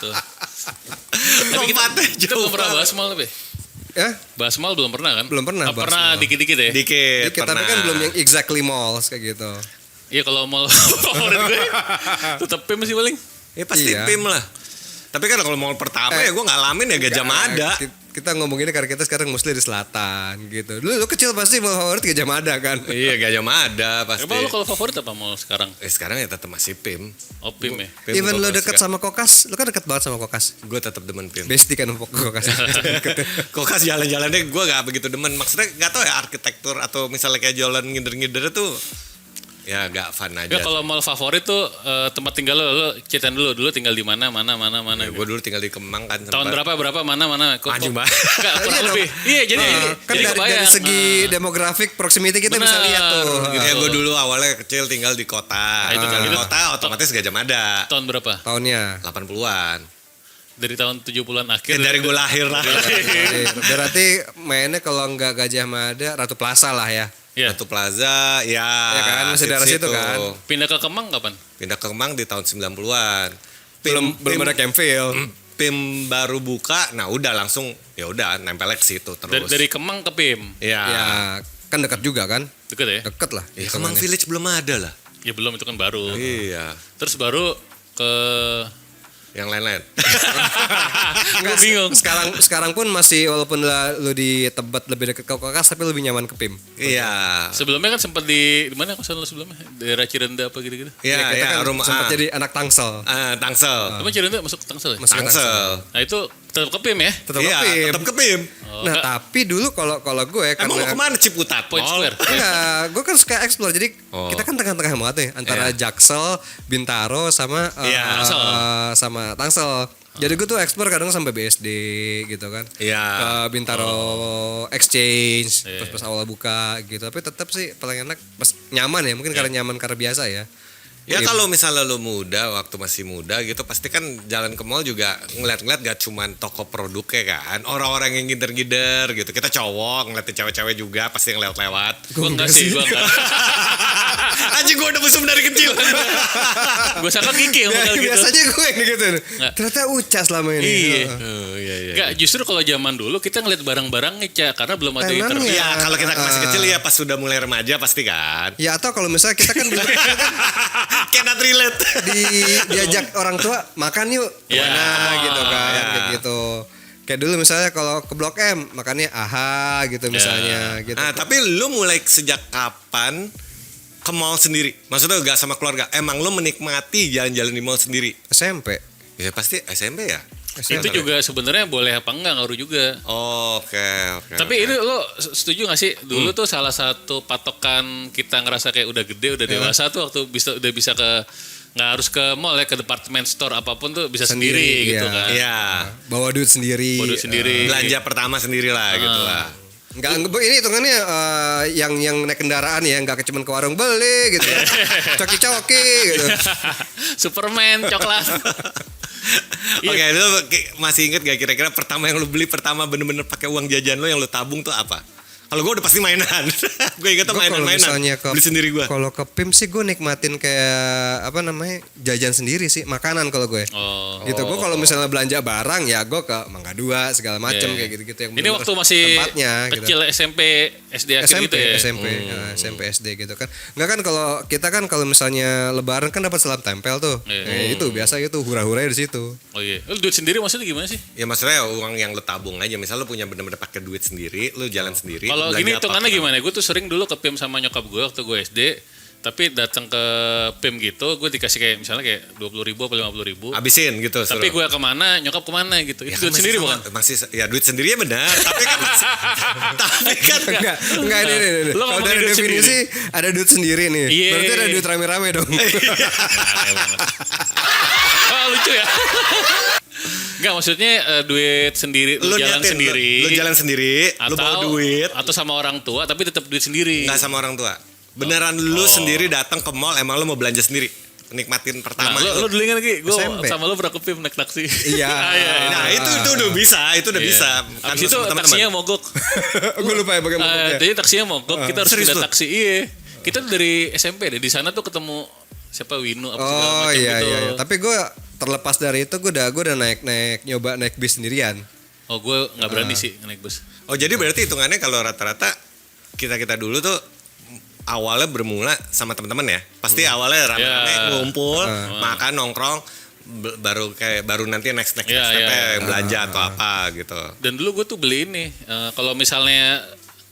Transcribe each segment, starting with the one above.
gitu. Tapi kita belum pernah bahas mall tapi. Ya? Bahas mall belum pernah kan? Belum pernah bahas pernah mall. dikit-dikit ya? Dikit, Dikit, tapi kan belum yang exactly malls kayak gitu. Iya kalau mall favorit gue tetap PIM sih paling. Ya pasti Iya. PIM lah. Tapi kan kalau mall pertama ya gue ngalamin ya Gajah Mada. Kita ngomong ini karena kita sekarang mostly di selatan gitu. Lu kecil pasti mall favorit Gajah Mada kan? Iya Gajah Mada pasti. Emang lu kalau favorit apa mall sekarang? Sekarang ya tetap masih PIM. Oh PIM ya? PIM Even gua lu deket sama Kokas, lu kan deket banget sama Kokas. gue tetap demen PIM. Besti kan Kokas. Kokas jalan-jalannya gue gak begitu demen. Maksudnya gak tau ya arsitektur atau misalnya kayak jalan ngider-ngider tuh ya gak fun aja. Ya kalau mall favorit tuh tempat tinggal lu ceritain dulu tinggal di mana Ya, gitu. gue dulu tinggal di Kemang kan. Tahun berapa mana. Anjing banget. Enggak, kurang Iya lebih. Iya, jadi Kan jadi dari kebayang. segi demografik proximity kita bisa Benar, lihat tuh. gitu. Ya gue dulu awalnya kecil tinggal di kota. itu kan, Di itu. kota otomatis Gajah Mada. Tahun berapa? Tahunnya. 80-an. Dari tahun 70-an akhir. Ya, dari gue lahir lah. Berarti mainnya kalau nggak Gajah Mada, Ratu Plaza lah ya. Iya. Ratu Plaza, ya. Ya kan, masih daerah situ kan. Pindah ke Kemang kapan? Pindah ke Kemang di tahun 90-an. Belum ada Campfield. PIM baru buka, nah udah langsung ya udah nempel ke situ terus. Dari Kemang ke PIM. ya. Ya, kan dekat juga kan? Deket ya? Deket lah. Ya, Kemang Village belum ada lah. Ya belum, itu kan baru. Iya. Terus baru ke Yang lain-lain. Enggak, bingung. Sekarang pun masih walaupun lu di Tebet lebih dekat ke Kokas tapi lebih nyaman ke PIM. Iya. sebelumnya kan sempat di mana kosan lu sebelumnya? Daerah Cirenda apa gitu-gitu. Iya, kita kan rumah sempat jadi anak Tangsel. Tangsel. Emang Cirenda masuk Tangsel ya? Masuk ke Tangsel. Nah itu tetap ke PIM ya? Tetap Iya, ke PIM. tetap ke PIM. Nah, tapi dulu kalau gue Emang mau kemana Ciputat? Point Mall? Square. enggak, gue kan suka explore. Jadi Oh. kita kan tengah-tengah banget nih antara Iya. Jaksel, Bintaro sama Iya. Tangsel. sama Tangsel. Jadi gue tuh explore kadang sampai BSD gitu kan. Iya. Ke Bintaro Exchange Iya. terus pas awal buka gitu. Tapi tetap sih paling enak pas nyaman ya, mungkin karena nyaman karena biasa ya. Ya Iya. kalau misalnya lu muda, waktu masih muda gitu, pasti kan jalan ke mall juga ngeliat-ngeliat gak cuman toko produknya kan. Orang-orang yang gider-gider gitu. Kita cowok, ngeliatin cewek-cewek juga pasti ngelewat-lewat. Gue enggak sih, gue enggak. Anjing gue udah musuh dari kecil. Gue sangka Kiki yang bakal gitu. Biasanya gue yang gitu. Nggak. Ternyata Uca selama ini. Iya. Oh, iya. Enggak, justru kalau zaman dulu kita ngeliat barang-barangnya, Ca, karena belum ada Emang internet. Iya, kalau kita masih kecil ya pas sudah mulai remaja pasti kan. Ya atau kalau misalnya kita kan dulu Cannot relate. diajak orang tua makan yuk Ya, kemana come gitu on. kan Ya. kayak gitu. Kayak dulu misalnya kalau ke Blok M makannya AHA gitu misalnya gitu. Nah, tapi lu mulai sejak kapan ke mall sendiri? Maksudnya gak sama keluarga? Emang lu menikmati jalan-jalan di mall sendiri? SMP. Ya pasti SMP ya. Itu juga sebenarnya boleh apa enggak ngaruh juga. Oke. Tapi ini lo setuju gak sih dulu tuh salah satu patokan kita ngerasa kayak udah gede, udah dewasa tuh waktu udah bisa ke nggak harus ke mall ya, ke department store apapun tuh bisa sendiri, gitu iya. kan. Iya. Bawa duit sendiri. Bawa duit sendiri. Belanja pertama sendiri lah gitu lah. Enggak, ini hitungannya yang naik kendaraan ya, enggak cuman ke warung beli gitu. Coki-coki gitu. Superman, coklat. Oke, lu masih inget gak kira-kira pertama yang lu beli pertama bener-bener pakai uang jajan lu yang lu tabung tuh apa? Kalau gue udah pasti mainan. Gue inget tuh Gua kalau mainan-mainan. misalnya ke Beli sendiri gue. Kalau ke PIM sih gue nikmatin kayak apa namanya jajan sendiri sih, makanan kalau gue. Oh. Gitu. Gue kalau misalnya belanja barang ya gue ke Mangga Dua segala macem Iya. kayak gitu-gitu yang Ini bener-bener waktu masih tempatnya kecil gitu. SMP, SD akhir SMP, gitu ya. SMP SD gitu kan. Enggak kan kalau kita kan kalau misalnya lebaran kan dapat selam tempel tuh. Iya. Nah, itu biasa itu hura-hura di situ. Oh iya. Lu duit sendiri maksudnya gimana sih? Ya maksudnya uang yang lu tabung aja. Misal lu punya bener-bener pakai duit sendiri, lu jalan sendiri. Kalau belanja gini apa? hitungannya gimana? Gue tuh sering dulu ke PIM sama nyokap gue waktu gue SD. Tapi datang ke PIM gitu, gue dikasih kayak misalnya kayak 20.000 atau 50.000. Habisin gitu. Tapi suruh. gue kemana, nyokap kemana gitu. Ya Itu kan duit masih sendiri sama- bukan? Masih ya duit sendiri ya benar. Tapi kan masih, tapi kan Enggak ini. Lo Kalau ngomongin dari duit definisi ada duit sendiri nih. Iya. Berarti ada duit rame-rame dong. Aneh banget. Oh lucu ya. Enggak maksudnya duit sendiri, lu jalan nyetin, sendiri. Lu jalan sendiri, lu bawa duit. Atau sama orang tua tapi tetap duit sendiri. Enggak sama orang tua. Beneran lu sendiri datang ke mall, emang lu mau belanja sendiri. Nikmatin pertama. Nah, lu dulu ingat lagi, gue SMP. sama lu pernah ke PIM naik taksi. Iya. Nah, itu udah bisa, itu udah Iya. bisa. Habis lu itu sama teman-teman. taksinya mogok. Gue lupa ya bagaimana. Jadi taksinya mogok, kita harus Serius pindah lu? taksi. Iya. Kita dari SMP deh, di sana tuh ketemu siapa Winu apa segala Oh macam iya gitu. iya. Tapi gue terlepas dari itu gue udah nyoba naik bis sendirian. Oh gue nggak berani sih naik bus. Oh jadi berarti hitungannya kalau rata-rata kita dulu tuh awalnya bermula sama teman-teman ya. Pasti awalnya rame-rame ngumpul, makan nongkrong, baru nanti next step-nya belanja atau apa gitu. Dan dulu gue tuh beli ini. Kalau misalnya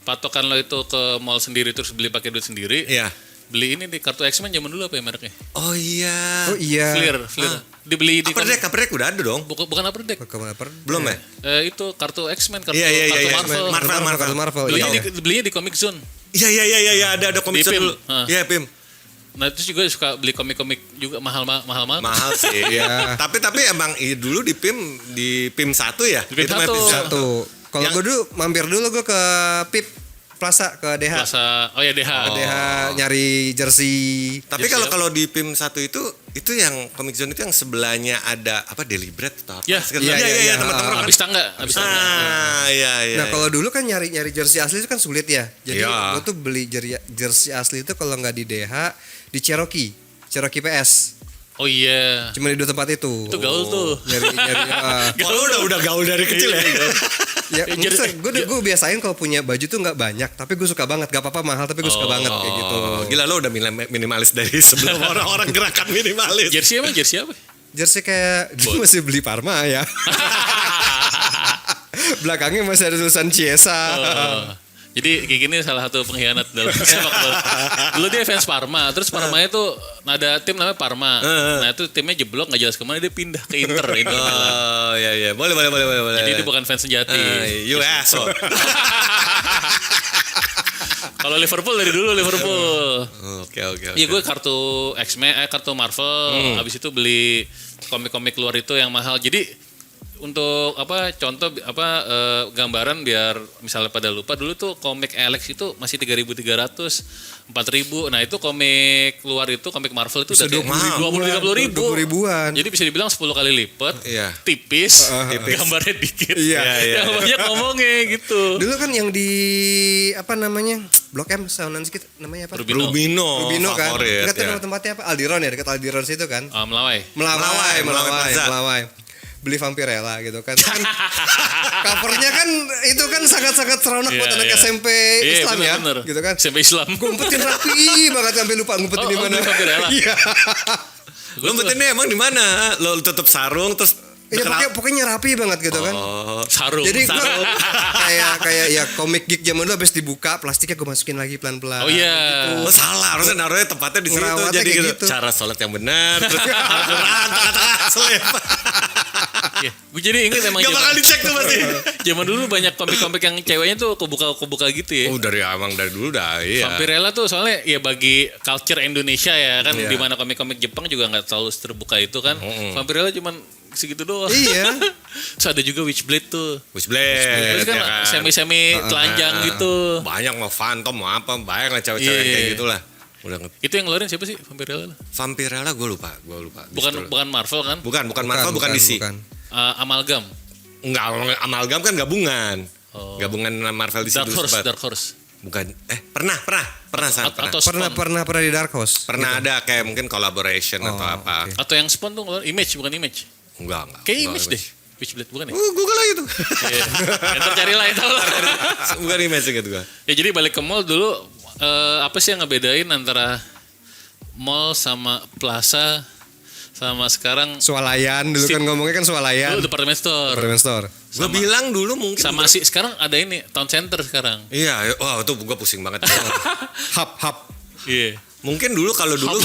patokan lo itu ke mall sendiri terus beli pakai duit sendiri. Iya. Beli ini di kartu X-Men zaman dulu apa ya mereknya? Oh iya. Fleer. Dibeli di Upper Deck udah ada dong. bukan Upper Deck. Belum ya? Itu kartu X-Men, kartu Iya. Marvel. Belinya di Comic Zone. Iya ada komik Di PIM. dulu. Iya, PIM. Nah, itu juga suka beli komik-komik juga mahal. Mahal sih. Iya. tapi emang dulu di PIM 1 ya. Di PIM Itu 1. Satu. Kalau gue dulu mampir dulu gue ke PIP Plaza ke DH. DH. DH nyari jersey. Tapi kalau di PIM 1 itu yang Comic Zone itu yang sebelahnya ada apa Daily Bread atau apa? Iya, teman-teman. Habis tangga. Iya. Nah kalau dulu kan nyari jersey asli itu kan sulit ya. Jadi Iya. gue tuh beli jersey asli itu kalau nggak di DH di Cherokee PS. Oh iya. Cuma di 2 tempat itu. Itu gaul tuh. Nyari. Kalau udah gaul dari kecil ya. Ya, gue biasain kalau punya baju tuh nggak banyak, tapi gue suka banget. Gak apa-apa mahal, tapi gue suka banget kayak gitu. Gila lo udah minimalis dari sebelum orang-orang gerakan minimalis. Jersey apa? Jersey kayak gue masih beli Parma ya. Belakangnya masih ada tulisan Chiesa. Jadi kayak gini salah satu pengkhianat dalam sepak bola. Dulu dia fans Parma, terus Parmanya tuh ada tim namanya Parma. Nah itu timnya jeblok nggak jelas kemana, dia pindah ke Inter. Oh iya, boleh. Jadi dia bukan fans sejati. You asshole. Kalau Liverpool dari dulu Liverpool. Oke. Iya gue kartu X-Men, kartu Marvel. Habis itu beli komik-komik luar itu yang mahal. Jadi untuk gambaran biar misalnya pada lupa, dulu tuh komik Alex itu masih 3.300, 4.000. Nah itu komik luar itu komik Marvel itu udah 20-30 ribu. 20 ribuan. Jadi bisa dibilang 10 kali lipat. Iya. Tipis. Gambarnya dikit. Iya. Yang banyak ngomongnya gitu. Dulu kan yang di Blok M saunan sedikit namanya apa? Rubino kan. favorit, Dekat tempatnya apa? Aldiron ya, dekat Aldiron situ kan. Melawai. Melawai. Beli Vampirella gitu kan. Covernya kan itu kan sangat-sangat seronok buat anak SMP Islam bener. Gitu kan. SMP Islam. Gue ngumpetin rapi banget sampai lupa ngumpetin di mana. Iya. Lo ngumpetinnya emang di mana? Lo tutup sarung terus pokoknya rapi banget gitu kan. Sarung. Jadi gue kayak ya komik geek zaman dulu habis dibuka plastiknya gue masukin lagi pelan-pelan. Oh iya. Gitu. Salah, harusnya naruhnya tempatnya di situ jadi gitu. Cara sholat yang benar, terus Al-Quran tengah-tengah selip. Gue jadi inget emang gak bakal dicek tuh pasti. Zaman dulu banyak komik-komik yang ceweknya tuh kebuka gitu ya. Oh dari dulu dah iya. Vampirella tuh soalnya ya bagi culture Indonesia ya kan, di mana komik-komik Jepang juga nggak terlalu terbuka itu kan. Vampirella cuman segitu doang. Iya. Terus ada juga Witchblade tuh. Witchblade Terus kan semi-semi telanjang gitu. Banyak mau Phantom mau apa, banyak lah cewek-cewek kayak gitulah. Itu yang ngeluarin siapa sih Vampirella? Vampirella gue lupa. Bukan Marvel kan? Bukan Marvel, bukan DC. Amalgam. Enggak, Amalgam kan gabungan. Gabungan Marvel DC. Dark Horse. Bukan. Pernah Pernah di Dark Horse. Pernah ada kayak mungkin collaboration atau apa. Atau yang Spawn tuh ngeluarin Image, bukan Image. Enggak. Kayak Image deh. Witchblade bukan ya? Google aja tuh. Ntar carilah itu lah. Bukan Image gitu gua. Ya jadi balik ke mall dulu, apa sih yang ngebedain antara mall sama plaza sama sekarang? Swalayan dulu kan ngomongnya kan swalayan. Dulu department store. Gue bilang dulu mungkin sama sih sekarang ada ini Town Center sekarang. Iya, wah itu gue pusing banget. Hub. Iya. Mungkin kalau dulu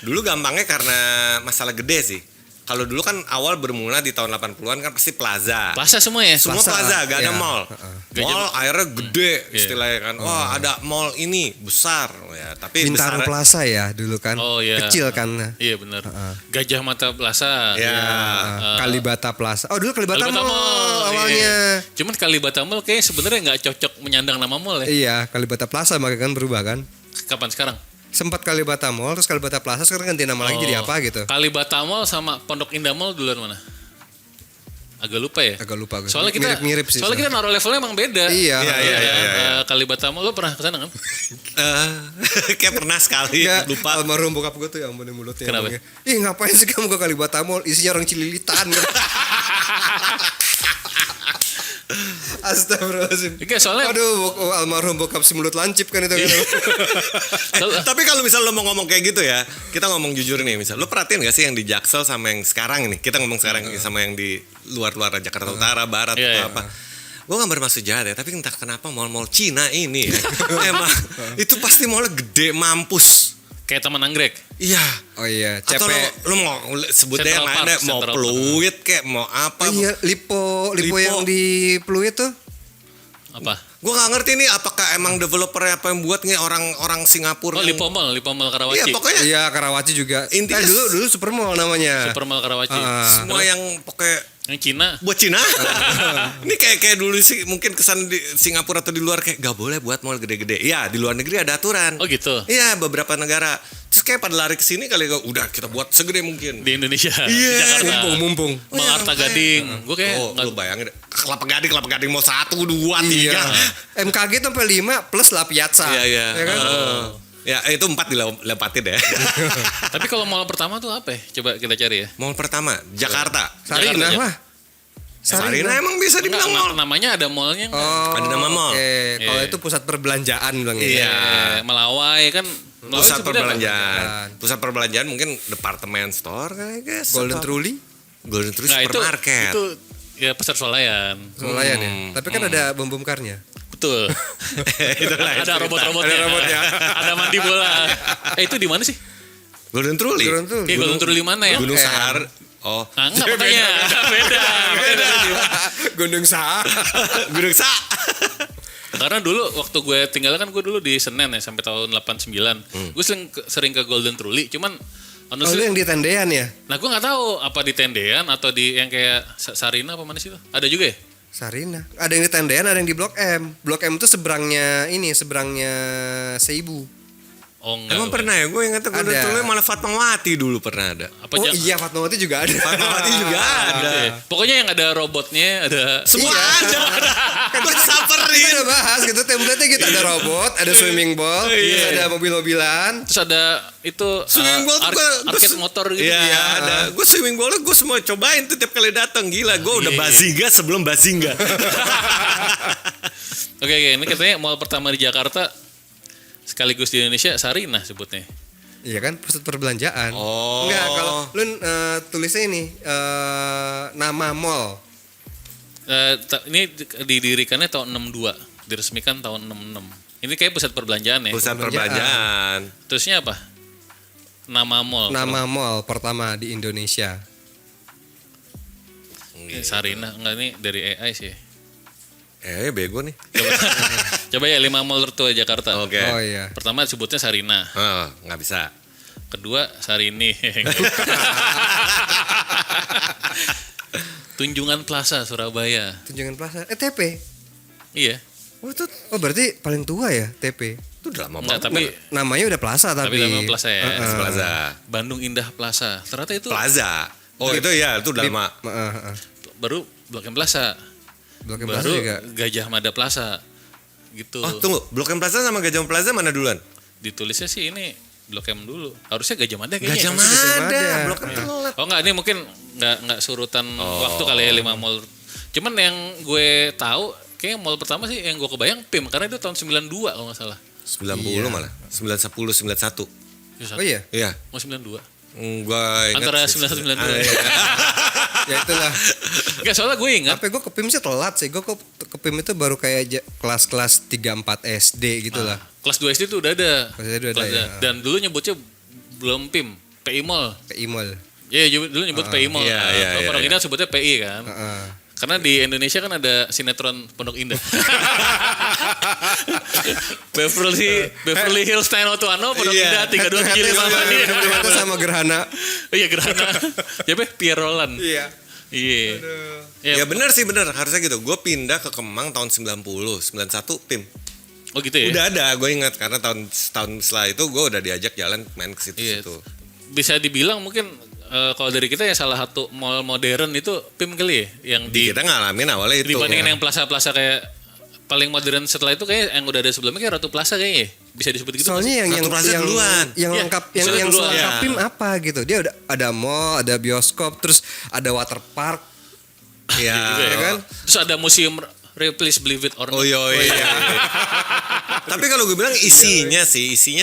dulu gampangnya karena masalah gede sih. Kalau dulu kan awal bermula di tahun 80-an kan pasti plaza. Plaza semua ya? Semua plaza, gak ada iya. mall. Mall akhirnya gede istilahnya kan. Wah ada mall ini besar. Ya, tapi Bintaro besar. Plaza ya dulu kan. Oh iya. Kecil kan. Iya benar. Gajah Mata Plaza. Ya. Kalibata Plaza. Oh dulu Kalibata Mall awalnya. Cuman Kalibata Mall kayaknya sebenarnya nggak cocok menyandang nama mall ya. Iya, Kalibata Plaza makanya kan berubah kan. Kapan sekarang? Sempat Kalibata Mall, terus Kalibata Plaza sekarang ganti nama lagi jadi apa gitu. Kalibata Mall sama Pondok Indah Mall duluan mana? Agak lupa ya. Agak lupa. Soalnya kita mirip-mirip sih. Soalnya kita naruh levelnya emang beda. Iya. Kalibata Mall lo pernah kesana kan? Kayak pernah sekali, Enggak, lupa. almarhum bokap gue tuh yang bener mulutnya. Kenapa? Ngomongnya, ih ngapain sih kamu ke Kalibata Mall? Isinya orang Cililitan. Astagfirullahaladzim. Oke, soalnya Aduh, almarhum bokap si mulut lancip kan itu. Tapi kalau misal lo mau ngomong kayak gitu ya, kita ngomong jujur nih, misal lo perhatiin gak sih yang di Jaksel sama yang sekarang ini? Kita ngomong sekarang sama yang di luar-luar Jakarta Utara, Barat atau apa? Gue gak bermaksud jahat ya, tapi entah kenapa mall-mall Cina ini ya, emang itu pasti mallnya gede mampus. kayak Taman Anggrek. Iya. Oh iya, Atau lo mau sebutnya yang Central ada, Park, mau Central Pluit kayak mau apa? Iya, Lipo yang di Pluit tuh. Apa? Gue gak ngerti nih apakah emang developernya apa yang buat nih orang Singapura. Oh, Lipo Mall Karawaci. Iya pokoknya Iya, Karawaci juga. Intinya dulu Super Mall namanya. Super Mall Karawaci. semua yang pokoknya Yang Cina. buat Cina. Ini kayak dulu sih mungkin kesan di Singapura atau di luar kayak gak boleh buat mall gede-gede. Iya, di luar negeri ada aturan. Oh gitu. Iya, beberapa negara. Terus kayak pada lari ke sini kali udah kita buat segede mungkin. Di Indonesia. Iya, Di Jakarta. Mumpung. Mall Arta Gading. Gue kayak lu bayangin Kelapa Gading mau 1, 2, 3. Iya. MKG sampai 5 plus La Piazza. Iya. Ya kan? Ya itu 4 dilempatin ya. Tapi kalau mall pertama tuh apa ya? Coba kita cari ya. Mall pertama Jakarta. Sarina Jakarta, lah. Sarina emang bisa dibilang Enggak, mall. namanya ada mallnya nggak? Oh, Ada nama mall. Oke. Kalau Iya. itu pusat perbelanjaan bilangnya. Iya. Melawai kan. Melawai Pusat sebutnya apa? perbelanjaan. Pusat perbelanjaan mungkin departemen store kali guys. Golden Truly, Golden Truly Nah, supermarket. itu ya pasar swalayan. Swalayan ya. Tapi kan ada bom-bomkarnya. Betul. Itu lain Ada cerita. robot-robotnya. Ada robotnya. Ada mandi bola. Itu di mana sih? Golden Truly. Golden Truly. Iya, Golden Truly mana ya? Gunung Sahar. Oh. Ah, enggak makanya. Beda. Gunung Sa. Gunung Sa. Karena dulu waktu gue tinggal kan gue dulu di Senen ya sampai tahun 89. Gue sering ke Golden Truly, cuman Oh, lu yang di tendean ya? nah gue nggak tahu apa di tendean atau di yang kayak Sarina apa mana sih itu? Ada juga ya? Sarina. Ada yang di tendean, ada yang di Blok M. Blok M itu seberangnya Seibu. Oh enggak. Emang pernah ya? Gue ingat Golden Ada. Truly malah Fatmawati dulu pernah ada. Apa Oh iya, Fatmawati juga ada. Fatmawati juga ada. Gitu ya? Pokoknya yang ada robotnya, ada Semua Iya. ada. Gue Kita samperin. udah bahas gitu, template-nya gitu. Ada robot, ada swimming ball, terus ada mobil-mobilan. terus ada itu Swimming ball tuh arcade motor gitu. Iya, ada. Gue swimming ball gue semua cobain tuh tiap kali datang. Gila, gue udah Bazinga sebelum Bazinga. Oke, ini katanya mall pertama di Jakarta sekaligus di Indonesia Sarina sebutnya. Iya kan, pusat perbelanjaan. Oh. Enggak, kalau lu tulisnya ini nama mall. Ini didirikannya tahun 62, diresmikan tahun 66. Ini kayak pusat perbelanjaan ya. Pusat perbelanjaan. Terusnya apa? Nama mall. Nama mall pertama di Indonesia. Sarina, enggak ini dari AI sih. Bego nih. Coba ya 5 mall tertua Jakarta. Oke. Oh iya. Pertama sebutnya Sarina, Oh, nggak bisa. kedua Sarini. Tunjungan Plaza Surabaya. Tunjungan Plaza. TP. Iya. Oh berarti paling tua ya TP. Itu udah lama Enggak, banget. tapi Namanya udah Plaza tapi. namanya Plaza ya. Plaza. Bandung Indah Plaza. Ternyata itu Plaza. Oh itu ya, itu udah lama. baru Blok M Plaza. Blok M Plaza Baru juga. Gajah Mada Plaza. Gitu. Oh tunggu, Blok M Plaza sama Gajah Plaza mana duluan? Ditulisnya sih ini Blok M dulu. Harusnya Gajah Mada kayaknya. Gajah Mada. Mada, Blok M telat. Oh enggak, ini mungkin enggak surutan waktu kali ya 5 mall. Cuman yang gue tahu kayaknya mall pertama sih yang gue kebayang PIM karena itu tahun 92 kalau enggak salah. 90 malah. 910, 91. Oh iya. Iya. Mau 92. Gua ingat Antara sih. 91 92. Ya itulah. Enggak, soalnya gue ingat Tapi gue ke PIM sih telat sih. Gue ke PIM itu baru kayak kelas-kelas 3-4 SD gitu lah. kelas 2 SD itu udah ada. Kelas 2 udah ada, ya. Dan dulu nyebutnya belum PIM, PI Mall. Ke email. Iya, dulu nyebut PI Mall. iya, iya, Kalau Pondok iya. Indah sebutnya PI kan. Karena di Indonesia kan ada sinetron Pondok Indah. Beverly Hills 90210, Pondok Iya. Indah 32758. Itu sama Gerhana. Iya, Gerhana. Siapa? Pierre Roland. Iya. Iya. Ya benar sih benar, harusnya gitu. Gue pindah ke Kemang tahun 90, 91 PIM. Oh gitu ya. Udah ada, gue ingat karena tahun setelah itu gue udah diajak jalan main ke situ-situ. Bisa dibilang mungkin kalau dari kita ya salah satu mall modern itu PIM kali ya, yang di Kita ngalamin awalnya itu. dibandingin yang plaza-plaza kayak paling modern setelah itu kayak yang udah ada sebelumnya kayak Ratu Plaza kayaknya ya. Bisa disebut gitu. Soalnya Ratu Plaza duluan. yang Iya, lengkap Plaza yang duluan. selengkap Iya. PIM apa gitu. Dia udah ada mall, ada bioskop, terus ada water park. Iya. ya kan? Terus ada museum Please Believe It or Not. Oh iya. Tapi kalau gue bilang isinya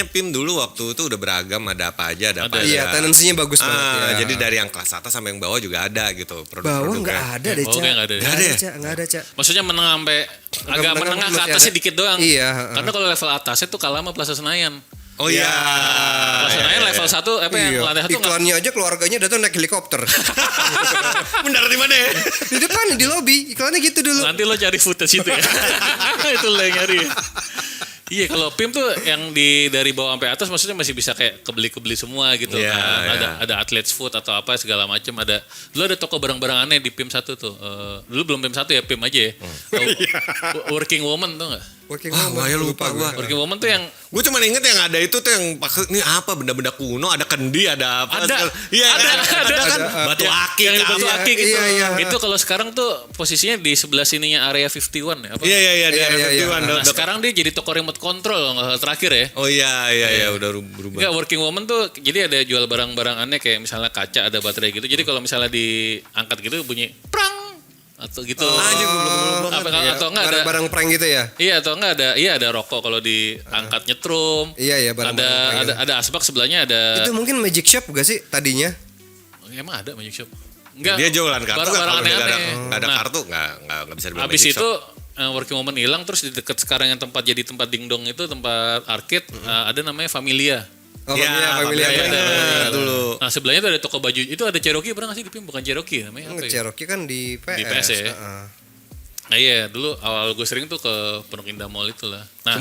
PIM dulu waktu itu udah beragam, ada apa aja, ada apa aja. Iya, tendensinya bagus banget ya. Jadi dari yang kelas atas sampai yang bawah juga ada gitu bawah produk-produknya. nggak ada deh, Bawah Cak. kayak nggak ada. Nggak ada ya? Cak. Nggak ada, Cak. Maksudnya menengah sampai agak menengah menengah ke masih atasnya ada. dikit doang. Iya, Karena kalau level atasnya tuh kalah sama Plaza Senayan. Oh iya. Plaza Senayan level 1 apa yang Iya. lantai 1 nggak. Iklannya aja keluarganya datang naik helikopter. Mendarat di mana ya? Di depan di lobi, iklannya gitu dulu. Nanti lo cari footage itu ya. Itu lo yang nyari. Iya, kalau PIM tuh yang dari bawah sampai atas maksudnya masih bisa kayak kebeli semua gitu. Iya, Nah, iya. ada Athlete's Food atau apa segala macam ada. Dulu ada toko barang-barang aneh di PIM 1 tuh. Dulu belum PIM 1 ya, PIM aja ya. Working Woman tuh enggak? Working Wah, Woman, ya lupa gua. Working Woman tuh yang Gue cuma inget yang ada itu tuh yang pakai ini apa benda-benda kuno, ada kendi, ada apa? Ada. Iya, Ada kan? Batu yang- akik. yang di batu apa. akik gitu. Iya, iya. Itu kalau sekarang tuh posisinya di sebelah sininya area 51 ya apa? Iya, di Iya, area iya, iya. 51. Nah, sekarang dia jadi toko remote control nggak salah terakhir ya. Oh iya, udah berubah. Enggak, Working Woman tuh jadi ada jual barang-barang aneh kayak misalnya kaca ada baterai gitu. Jadi kalau misalnya diangkat gitu bunyi prang atau gitu. Anjing, belum Apa, Iya, atau enggak ada barang-barang prank gitu ya. iya atau enggak ada ada rokok kalau diangkat nyetrum. Iya, barang-barang prank gitu. ada asbak sebelahnya ada. Itu mungkin Magic Shop gak sih tadinya? Emang ada Magic Shop. Enggak. Dia jualan kartu kan, barang-barang kalau dia nggak aneh-aneh. nggak ada Nah, kartu nggak bisa dibilang habis magic itu shop. Working Woman hilang terus di dekat sekarang yang tempat jadi tempat dingdong itu tempat arcade ada namanya Familia. Oh, Iya, Familia. Familia Ada dulu. Nah sebelahnya tuh ada toko baju itu ada Cherokee pernah nggak sih di PIM? Bukan Cherokee namanya apa ya? Cherokee kan di PS. Di PS ya? Heeh. Nah iya dulu awal gue sering tuh ke Pondok Indah Mall itu lah. Nah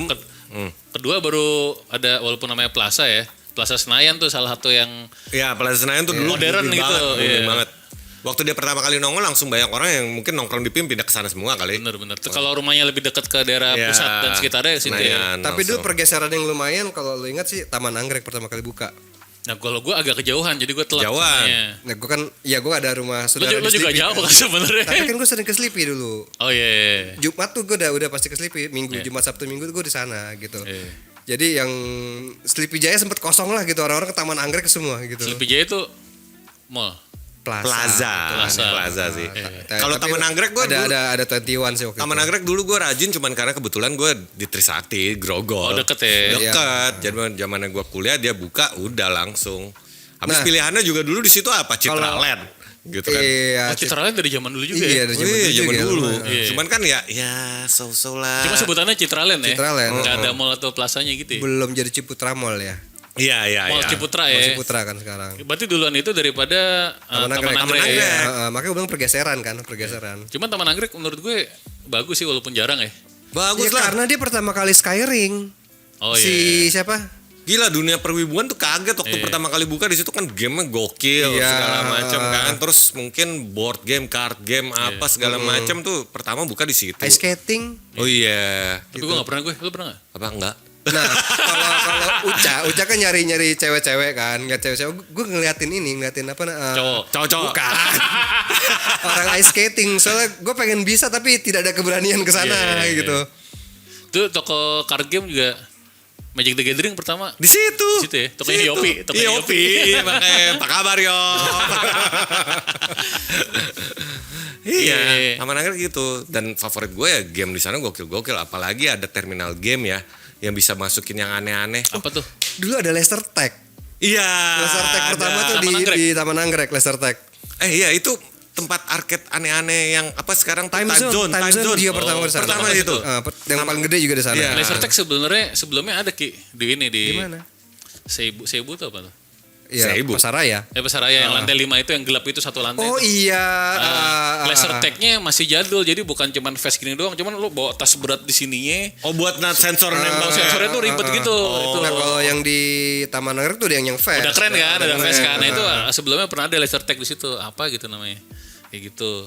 kedua baru ada walaupun namanya Plaza ya. Plaza Senayan tuh salah satu yang Iya, Plaza Senayan tuh dulu Modern booming gitu, banget, booming iya. banget. Waktu dia pertama kali nongol langsung banyak orang yang mungkin nongkrong di PIM pindah ke sana semua kali. bener-bener. Tuh kalau rumahnya lebih dekat ke daerah Iya, pusat dan sekitarnya situ ya. Senayan, Tapi dulu langsung. pergeseran yang lumayan kalau lu ingat sih Taman Anggrek pertama kali buka. Nah kalau gue agak kejauhan jadi gue telat. Jauhan. sebenarnya. Nah, gue ada rumah saudara Lo di juga Sleepy. jauh kan sebenarnya. Tapi kan gue sering ke Sleepy dulu. Oh iya. Jumat tuh gue udah pasti ke Sleepy. Minggu, Jumat, Sabtu, Minggu tuh gue di sana gitu. Iya. Jadi yang Sleepy Jaya sempet kosong lah gitu. Orang-orang ke Taman Anggrek semua gitu. Sleepy Jaya itu mall. Plaza sih. Kalau Tapi Taman Anggrek gue ada 21 sih waktu Taman itu. Anggrek dulu gue rajin cuman karena kebetulan gue di Trisakti, Grogol. Oh, deket ya? Deket. Zamannya gue kuliah dia buka udah langsung. Habis Nah. pilihannya juga dulu di situ apa? Citra Kalau- Land. Gitu kan. Iya. Oh Citra Land dari zaman dulu juga Iya, ya? dari Oh iya, zaman juga, dulu. lumayan. Iya. Cuman kan ya so-so lah. Cuma sebutannya Citra Land ya? Citra Land. Nggak ada mall atau plasanya gitu ya? Belum jadi Ciputra Mall ya. Iya. Mall Ciputra Mall ya? Ciputra kan sekarang. Berarti duluan itu daripada Taman Anggrek. Taman Anggrek. Makanya gue bilang pergeseran. Cuman Taman Anggrek menurut gue bagus sih walaupun jarang ya. Bagus Ya, lah. karena dia pertama kali Skyring. Oh Si iya. siapa? Gila dunia perwibuan tuh kaget waktu Iya. pertama kali buka di situ kan game-nya gokil Iya. segala macam kan. Terus mungkin board game, card game apa segala macam tuh pertama buka di situ. Ice skating. Oh iya. Tapi gue gak pernah gue. Lu pernah gak? Apa enggak? Nah, kalau Uca kan nyari cewek-cewek kan, nggak cewek-cewek. Gue ngeliatin apa? Cowok. Bukan. Orang ice skating. Soalnya gue pengen bisa tapi tidak ada keberanian ke sana Iya. gitu. Itu toko card game juga Magic the Gathering pertama. Di situ. Situ ya? Tokonya Yopi. Tokonya Yopi. Iya, makanya apa kabar yo? Iya, Taman Anggrek gitu. Dan favorit gue ya game di sana gokil-gokil. Apalagi ada terminal game ya yang bisa masukin yang aneh-aneh. Apa tuh? Dulu ada Laser Tag. Iya. Laser Tag pertama tuh Taman Anggrek. di Taman Anggrek, Laser Tag. Iya itu tempat arcade aneh-aneh yang apa sekarang tuh Time Zone dia pertama di sana. Pertama itu. Yang paling gede juga di sana. Iya. Laser Tag sebelumnya ada Ki di ini di Di mana? Seibu tuh apa tuh? Iya, Seibu. Pasaraya. Pasaraya yang lantai 5 itu yang gelap itu satu lantai. Oh tuh. iya. Laser tag-nya masih jadul jadi bukan cuman face gini doang, cuman lu bawa tas berat di sininya. Oh buat sensor nempel Sensornya tuh ribet gitu. Itu. Nah kalau yang di Taman Anggrek tuh yang fast. Udah keren kan, ada keren. face kan. Nah, itu sebelumnya pernah ada laser tag di situ. Apa gitu namanya? Kayak gitu.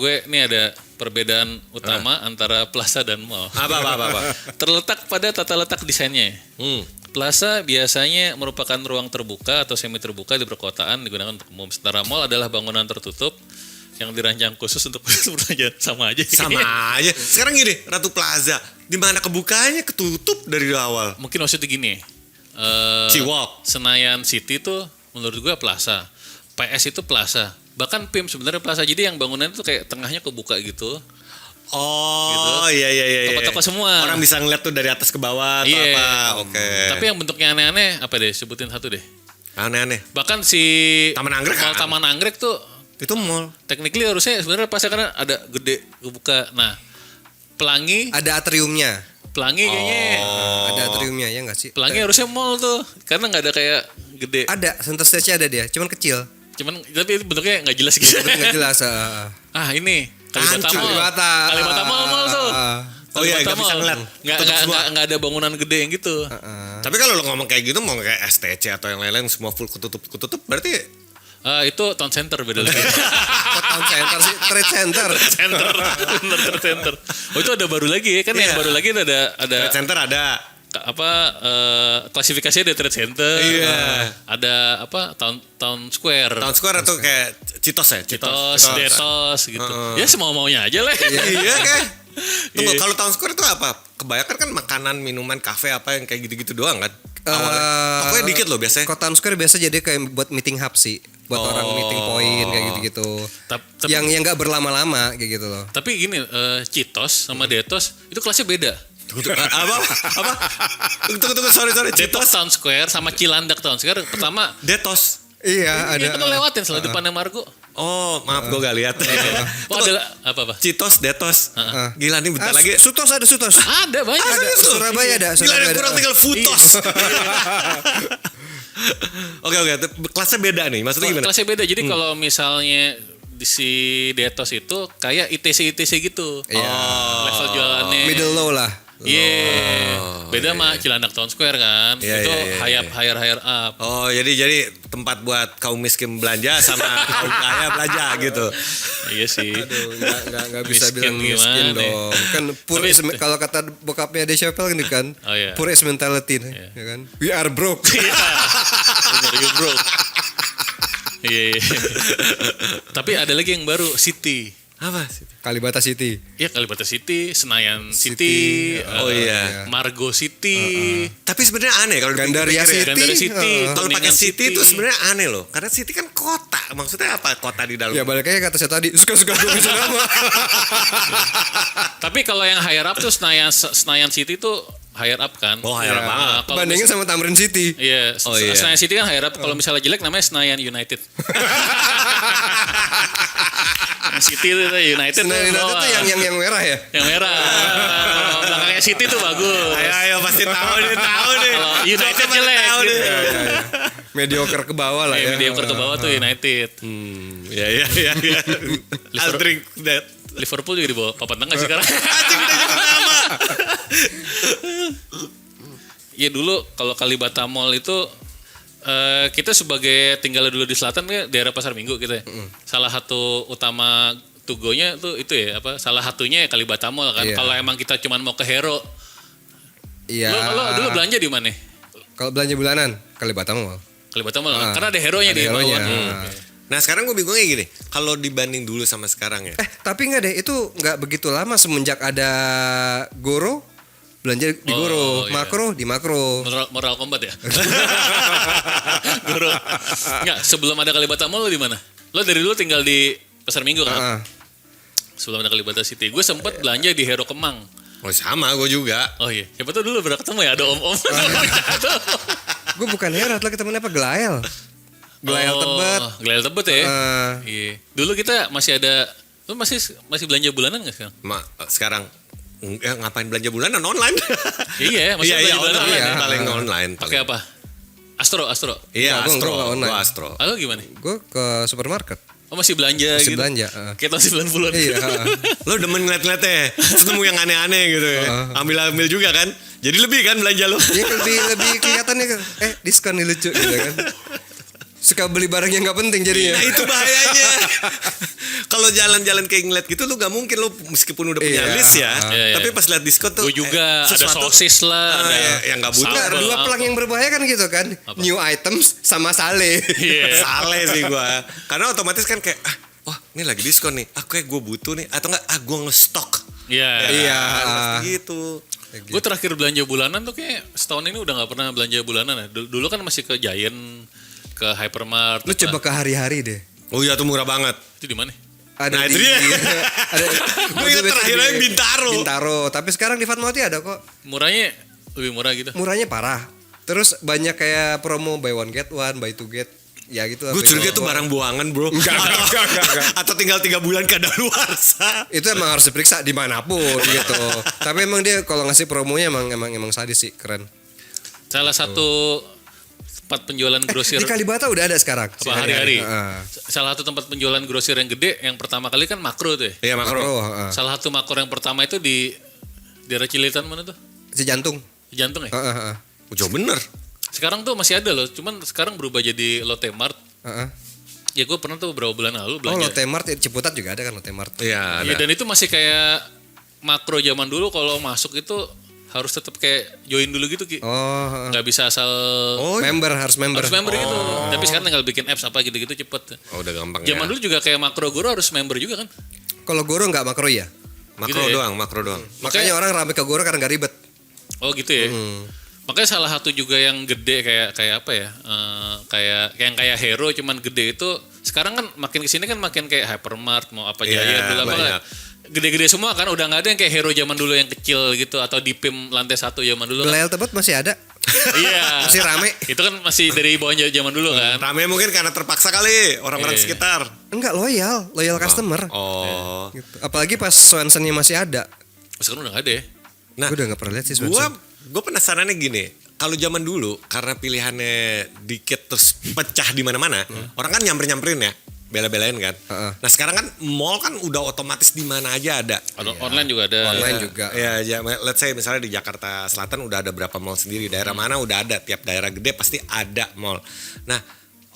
Gue ini ada perbedaan utama antara plaza dan mall. Apa. Terletak pada tata letak desainnya. Plaza biasanya merupakan ruang terbuka atau semi terbuka di perkotaan digunakan untuk umum. Sementara mall adalah bangunan tertutup yang dirancang khusus untuk perbelanjaan. Sama aja. Sama aja. Sekarang gini, Ratu Plaza, di mana kebukanya ketutup dari awal. Mungkin maksudnya gini. Ciwok. Senayan City tuh menurut gua Plaza. PS itu Plaza. Bahkan PIM sebenarnya Plaza. Jadi yang bangunan itu kayak tengahnya kebuka gitu. Oh iya. Toko-toko semua. Orang bisa ngeliat tuh dari atas ke bawah atau Iya. apa. Oke. Tapi yang bentuknya aneh-aneh apa deh? Sebutin satu deh. Aneh-aneh. Bahkan si Taman Anggrek mall kan? Taman Anggrek tuh Itu mall. technically harusnya sebenarnya pas karena ada gede kebuka. Nah, Pelangi Ada atriumnya. kayaknya Ada atriumnya ya nggak sih? Pelangi harusnya mall tuh karena nggak ada kayak gede. Ada, center stage-nya ada dia, cuman kecil. Cuman tapi bentuknya nggak jelas gitu. Nggak jelas. Ini Kalibata Hancur. Mall. Kalibata Mall tuh. Oh iya, Kalibata nggak bisa Mall. ngeliat. Nggak Tutup semua. nggak ada bangunan gede yang gitu. Tapi kalau lo ngomong kayak gitu, mau kayak STC atau yang lain-lain semua full ketutup, berarti Itu Town Center beda lagi. Town center sih, trade center. Center, bener Trade Center. Oh itu ada baru lagi ya kan yang Iya. baru lagi ada Trade Center ada. klasifikasinya ada Trade Center. Iya. Ada Town Square. Town Square atau kayak Citos ya? Citos, Detos gitu. Ya semau-maunya aja lah. Iya kan? Tunggu, Iya. kalau Town Square itu apa? Kebanyakan kan makanan, minuman, kafe apa yang kayak gitu-gitu doang kan? Awalnya. Pokoknya dikit loh biasanya. Kota Town Square biasa jadi kayak buat meeting hub sih, buat orang meeting point kayak gitu-gitu. Tapi- Yang nggak berlama-lama kayak gitu loh. Tapi gini, Citos sama Detos itu kelasnya beda. Apa? Tunggu, sorry. Detos Citos, Town Square sama Cilandak Town Square pertama Detos. Iya, ada. itu kan lewatin selalu depannya Margo. Oh, maaf gue gak lihat. Oh ada apa? Citos, Detos. Gila nih bentar lagi. Sutos ada Sutos. Ada banyak. Ah, serius lu? Surabaya ada. Gila Surabaya nih ada. kurang tinggal Futos. Oke, kelasnya beda nih. Maksudnya gimana? Kelasnya beda. Jadi kalau misalnya di si Detos itu kayak ITC gitu. Iya. Level jualannya. Middle low lah. Iya. Beda sama Cilandak Town Square kan. Iya, Itu iya. higher up. Oh, jadi tempat buat kaum miskin belanja sama kaum kaya belanja gitu. Iya sih. Aduh, nggak bisa Miskin bilang miskin gimana? dong. Kan poor Tapi- is, kalau kata bokapnya Dave Chappelle ini kan, Oh, iya. poor is mentality, ya kan? We are broke. Iya. Bener, you broke. Iya. Tapi ada lagi yang baru, City. Apa sih? Kalibata City. Iya, Kalibata City, Senayan City, Oh iya. Margo City. Tapi sebenarnya aneh kalau Gandaria dipikir-pikir ya. City. Gandaria City. Kalau pakai Kuningan city itu sebenarnya aneh loh. Karena city kan kota. Maksudnya apa kota di dalam? Ya balik aja kata saya tadi, suka-suka gue kasih nama. Tapi kalau yang higher up tuh Senayan City tuh higher up kan. Oh, higher up banget. Nah, kalau Bandingin sama Tamrin City. Iya, Oh, iya. Senayan City kan higher up. Kalau misalnya jelek namanya Senayan United. City itu United Senayan tuh United bawah. tuh yang merah ya? Yang merah. Kalau belakangnya City tuh bagus. Ayo pasti tahu nih. Kalau United jelek Tahu gitu. nih. Mediocre ke bawah lah ya. Mediocre ke bawah tuh United. Ya. I'll drink that. Liverpool juga di bawah papan tengah sih sekarang. Anjing udah juga nama. Iya dulu kalau Kalibata Mall itu kita sebagai tinggal dulu di selatan ya daerah Pasar Minggu gitu ya. Salah satu utama tugonya tuh itu ya salah satunya ya Kalibata Mall kan. Iya. Kalau emang kita cuma mau ke Hero. Iya. Lo dulu belanja di mana? Kalau belanja bulanan, Kalibata Mall. Kalibata Mall kan? Karena ada Hero-nya di Hero-nya. bawah. Nah sekarang gue bingungnya gini. Kalau dibanding dulu sama sekarang ya. Tapi enggak deh, itu enggak begitu lama semenjak ada Goro, belanja di Goro, iya. Makro di Makro. Moral Combat ya? Guru. Enggak, sebelum ada Kalibata Mall lo di mana? Lo dari dulu tinggal di Pasar Minggu kan? Ah. Sebelum ada Kalibata City. Gue sempet belanja di Hero Kemang. Oh sama gue juga. Oh iya, siapa tuh dulu pernah ketemu ya ada om-om. Gue bukan Herat lah, ketemu apa Gelael. Gelael Tebet. Gelael Tebet ya. Ah. Iya. Dulu kita masih ada, lu masih belanja bulanan nggak sekarang? Sekarang ngapain belanja bulanan online? Iya, masih belanja bulanan online. online. Paling online. Pakai apa? Astro. Iya, Enggak, Astro. gua online. Gua Astro. Lalu gimana? Gue ke supermarket. Oh masih belanja Masih gitu? belanja. Kayak tahun 90-an. Iya. Lo demen ngeliat-ngeliatnya, ketemu yang aneh-aneh gitu ya. Ambil-ambil juga kan. Jadi lebih kan belanja lo. Iya lebih kelihatannya diskon nih lucu gitu kan. Suka beli barang yang nggak penting jadinya. Nah itu bahayanya. Kalau jalan-jalan kayak ngeliat gitu lu gak mungkin lu meskipun udah punya Iya. list ya. Iya. Tapi pas lihat diskon tuh Gue juga ada sesuatu- sosis lah, ada yang gak butuh. Enggak, sambal, dua pelang apa. yang berbahaya kan gitu kan. New items sama sale. Iya. Saleh sih gua. Karena otomatis kan kayak wah ini lagi diskon nih. Kayak gue butuh nih. Atau enggak gue ngestok. Iya. Iya. Pasti gitu. Gue terakhir belanja bulanan tuh kayak setahun ini udah nggak pernah belanja bulanan ya. Dulu kan masih ke Giant, ke Hypermart. Lu coba ke hari-hari deh. Oh iya tuh murah banget. Itu di mana? Ada Nah, di, itu dia. ada, Gue ingat terakhirnya Bintaro. Bintaro. Tapi sekarang di Fatmawati ada kok. Murahnya lebih murah gitu. Murahnya parah. Terus banyak kayak promo buy one get one, buy two get. Ya gitu. Gue curiga itu barang buangan bro. Enggak. Atau tinggal 3 bulan kadaluarsa. Itu emang harus diperiksa dimanapun gitu. Tapi emang dia kalau ngasih promonya emang sadis sih, keren. Salah satu tempat penjualan grosir Di Kalibata udah ada sekarang. apa hari-hari. Heeh. Salah satu tempat penjualan grosir yang gede yang pertama kali kan Makro tuh ya. Iya makro. Oh, heeh. Salah satu Makro yang pertama itu di daerah Cilitan mana tuh? Si jantung. Di Jantung ya. Heeh, heeh. Jauh bener. Sekarang tuh masih ada loh, cuman sekarang berubah jadi Lotte Mart. Heeh. Ya gue pernah tuh beberapa bulan lalu Oh, belanja. Lotte Mart, Ciputat juga ada kan Lotte Mart. Iya Iya, ada. dan itu masih kayak Makro zaman dulu kalau masuk itu harus tetap kayak join dulu gitu Ki. Oh, heeh. Nggak bisa asal member harus member. harus member gitu. Tapi sekarang tinggal bikin apps apa gitu-gitu cepet. Oh udah gampang Zaman ya. dulu juga kayak Makro Guru harus member juga kan. Kalau Goro nggak makro ya. Makro gitu ya. doang, makro doang. Makanya orang rame ke Goro karena nggak ribet. Oh gitu ya. Makanya salah satu juga yang gede kayak apa ya? Kayak Hero cuman gede itu sekarang kan makin kesini kan makin kayak Hypermart mau apa Iya, Giant dulu apa banyak. kan. Gede-gede semua kan udah nggak ada yang kayak Hero zaman dulu yang kecil gitu atau di PIM lantai 1 zaman dulu kan. Belel Tebet masih ada. Iya. Masih rame. Itu kan masih dari bawahnya zaman dulu kan. Rame mungkin karena terpaksa kali orang-orang Iya. sekitar. Enggak loyal customer. Oh. Gitu. Apalagi pas Swensennya masih ada. Sekarang udah nggak ada ya. Nah, Gue udah nggak pernah lihat sih Gua Swensen. penasarannya gini. Kalau zaman dulu karena pilihannya dikit terus pecah di mana-mana, orang kan nyamperin ya, bela-belain kan. Nah sekarang kan mall kan udah otomatis di mana aja ada. Atau online juga ada. Online juga. Ya, let's say misalnya di Jakarta Selatan udah ada berapa mall sendiri, daerah mana udah ada, tiap daerah gede pasti ada mall. Nah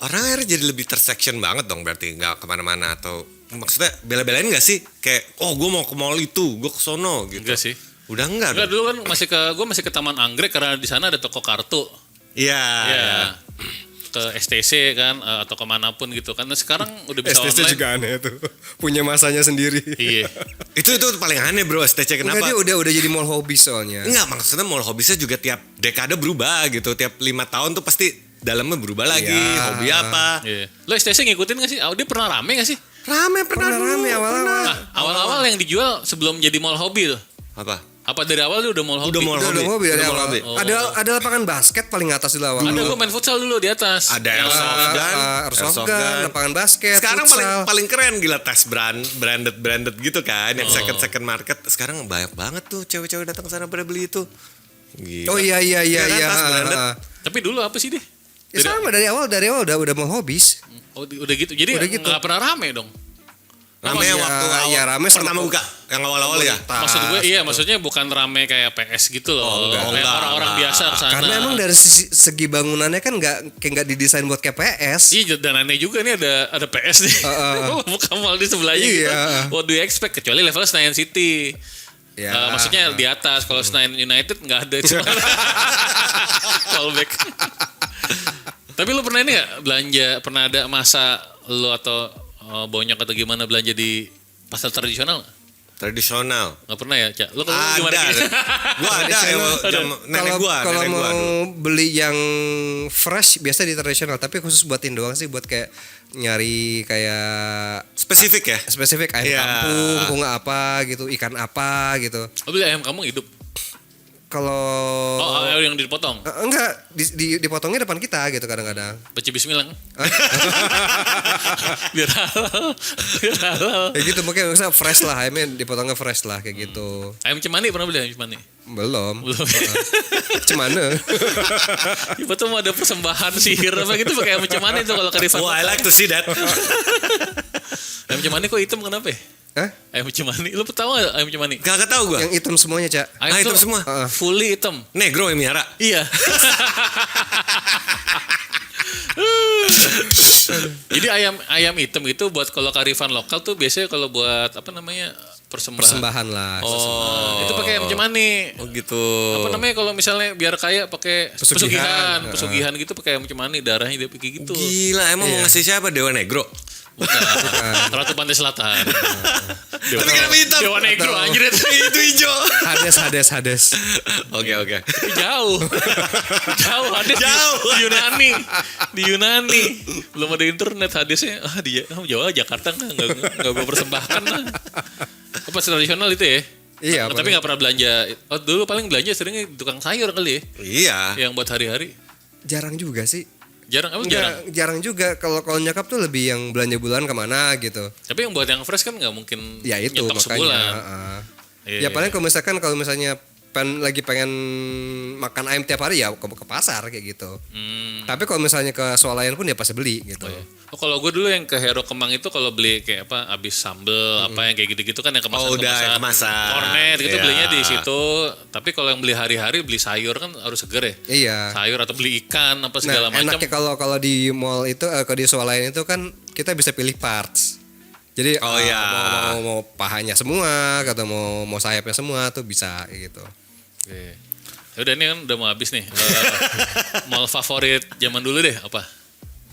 orang akhirnya jadi lebih tersection banget dong berarti nggak kemana-mana atau maksudnya bela-belain nggak sih kayak gue mau ke mall itu, gue ke sono gitu. Enggak sih. Udah enggak Enggak, dong. dulu kan gue masih ke Taman Anggrek karena di sana ada toko kartu. Iya. Ya. Ke STC kan atau kemanapun gitu kan. Nah, sekarang udah bisa STC online. juga aneh tuh. Punya masanya sendiri. Iya. Itu paling aneh bro STC Enggak, kenapa? dia udah jadi mall hobi soalnya. Enggak maksudnya mall hobisnya juga tiap dekade berubah gitu. Tiap 5 tahun tuh pasti dalamnya berubah lagi. Iya. Hobi apa? Iya. Lo STC ngikutin gak sih? Dia pernah rame gak sih? Rame Pernah rame awal-awal. Nah, awal-awal yang dijual sebelum jadi mall hobi tuh. Apa dari awal dia udah mall hobi? Udah mall Udah hobi. hobi dari Udah mall awal. hobi. Ada lapangan basket paling atas di awal. Ada gue main futsal dulu di atas. Ada airsoft gun, Airsoft gun, lapangan basket, Sekarang futsal. paling keren gila tas branded gitu kan, yang second market. Sekarang banyak banget tuh cewek-cewek datang ke sana pada beli itu. Gila. Oh iya Iya kan, tas branded. Tapi dulu apa sih dia? Ya sama dari awal udah mau hobis. Oh, udah gitu. Jadi Udah gitu. nggak pernah rame dong. Rame yang Iya, waktu iya, rame sama- pertama buka, yang awal-awal ya. Maksud gue maksudnya bukan rame kayak PS gitu loh. enggak, Kayak enggak, orang-orang enggak. biasa ke sana. Karena emang dari segi bangunannya kan nggak didesain buat kayak PS. Iya, dan aneh juga nih ada PS nih. Bukan mall di sebelahnya gitu. Iya. What do you expect? Kecuali level Senayan City. Ya. Maksudnya di atas. Kalau Senayan United nggak ada. Cuma callback. Tapi lu pernah ini nggak belanja? Pernah ada masa lu atau bonyok atau gimana belanja di pasar tradisional? Tradisional. Nggak pernah ya, Cak? Lu gimana? Ada. Ki? Gua ada nenek gua. Kalau nenek mau gua. beli yang fresh biasa di tradisional, tapi khusus buatin doang sih buat kayak nyari kayak Spesifik ya? spesifik ayam Iya. kampung, bunga apa gitu, ikan apa gitu. Oh, beli ayam kampung hidup? Kalau Oh, yang dipotong? enggak dipotongnya depan kita gitu kadang-kadang. Baca bismillah kan? Biar halal. Biar halal. Kayak gitu mungkin misalnya fresh lah, ayamnya dipotongnya fresh lah kayak gitu. Ayam cemani pernah beli ayam cemani? Belum. Belum. Cemana? Tiba tuh mau ada persembahan sihir apa gitu pakai ayam cemani tuh kalau ke Rifan. Oh, I like to see that. Ayam cemani kok hitam kenapa ya? Hah? Ayam cemani. Lu tahu gak ayam cemani? Gak tahu gua. Yang hitam semuanya, Cak. Ah, hitam tuh semua? Fully hitam. Negro yang miara. Iya. Jadi ayam hitam itu buat kalau kearifan lokal tuh biasanya kalau buat apa namanya Persembahan lah. itu pakai ayam cemani. Oh gitu. Apa namanya kalau misalnya biar kaya pakai pesugihan gitu pakai ayam cemani, darahnya dia pakai gitu. Gila, emang mau ngasih siapa? Dewa Negro? Bukan. Ratu Pantai Selatan. Tapi kenapa hitam? Dewa Negro anjir Itu hijau. Hades. Oke. Tapi jauh. Hades Jauh. Di Yunani. Belum ada internet Hadesnya. Di Jawa Jakarta enggak persembahkan lah. Apa tradisional itu ya? Iya. Tapi nggak pernah belanja. Oh, dulu paling belanja seringnya di tukang sayur kali ya. Iya. Yang buat hari-hari. Jarang juga sih. Jarang, emang jarang. Jarang juga. Kalau nyokap tuh lebih yang belanja bulan kemana gitu. Tapi yang buat yang fresh kan nggak mungkin Ya itu nyetok makanya. sebulan. Ya Iya. paling kalau misalnya lagi pengen makan ayam tiap hari ya ke pasar kayak gitu. Tapi kalau misalnya ke swalayan pun ya pasti beli gitu. Oh, kalau gue dulu yang ke Hero Kemang itu kalau beli kayak apa abis sambel apa yang kayak gitu-gitu kan yang kemasan. Oh, udah yang kemasan. Kornet gitu Iya. belinya di situ. Tapi kalau yang beli hari-hari beli sayur kan harus seger ya. Iya. Sayur atau beli ikan apa segala macam. Enaknya kalau di mall itu kalau di swalayan itu kan kita bisa pilih parts. Jadi mau pahanya semua atau mau sayapnya semua tuh bisa gitu. Oke. Ya udah ini kan udah mau habis nih. Mall favorit zaman dulu deh apa?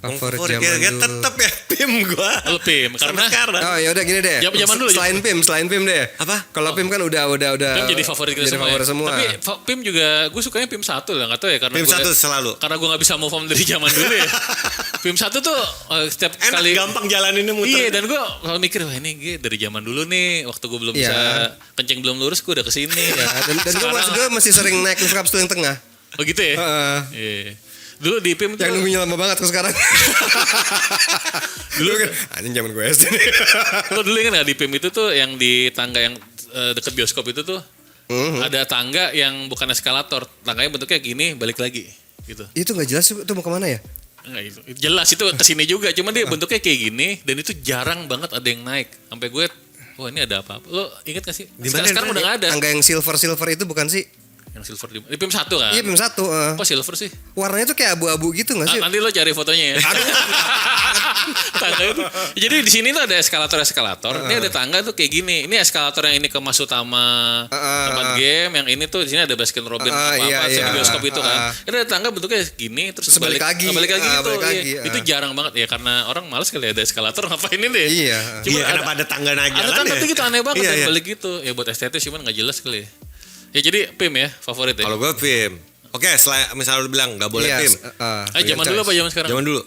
Favorit Favorit zaman ya, dulu. tetep ya PIM gua. Lu PIM karena sekarang. Oh ya udah gini deh. Zaman dulu. Selain PIM deh. Apa? Kalau PIM kan udah PIM jadi favorit kita jadi semua. favorit semua. Tapi PIM juga gue sukanya PIM 1 lah, enggak tahu ya karena PIM gua 1 selalu. Karena gue nggak bisa move on dari zaman dulu ya. PIM 1 tuh setiap Enak, kali gampang jalaninnya muter. Iya, dan gue kalau mikir wah ini gue dari zaman dulu nih waktu gue belum Iya. bisa kencing belum lurus gue udah kesini. Dan gue masih sering naik lift kapsul yang tengah. Oh gitu ya? Heeh. Iya. Dulu di PIM tuh Yang nunggunya lama banget tuh sekarang. Dulu kan anjing zaman gue SD. lo dulu ingat gak di PIM itu tuh yang di tangga yang deket bioskop itu tuh ada tangga yang bukan eskalator, tangganya bentuknya gini balik lagi gitu. Itu nggak jelas itu mau kemana ya? Enggak itu. Jelas itu kesini juga, cuman dia bentuknya kayak gini dan itu jarang banget ada yang naik. Sampai gue, wah ini ada apa-apa. Lo inget gak sih? Sekarang udah gak ada. Tangga yang silver itu bukan sih? Yang silver di PIM 1 kan? Iya PIM 1. Kok silver sih? Warnanya tuh kayak abu-abu gitu nggak sih? Nanti lo cari fotonya ya. Tangga itu. Jadi di sini tuh ada eskalator. Ini ada tangga tuh kayak gini. Ini eskalator yang ini ke Mas Utama tempat game. Yang ini tuh di sini ada Baskin Robin iya. bioskop itu kan. Ini ada tangga bentuknya gini terus Balik lagi. balik lagi gitu. Balik lagi, Itu jarang banget ya karena orang malas kali ada eskalator ngapain ini deh. Iya. Cuma Iya, kenapa ada tangga naik ada jalan tangga ya? tuh gitu aneh banget Iya, ya iya. balik gitu. Ya buat estetis cuman nggak jelas kali ya. Ya jadi PIM ya favorit ya. Kalau gue PIM. Oke, misalnya lu bilang nggak boleh PIM. Zaman dulu apa zaman sekarang? Zaman dulu.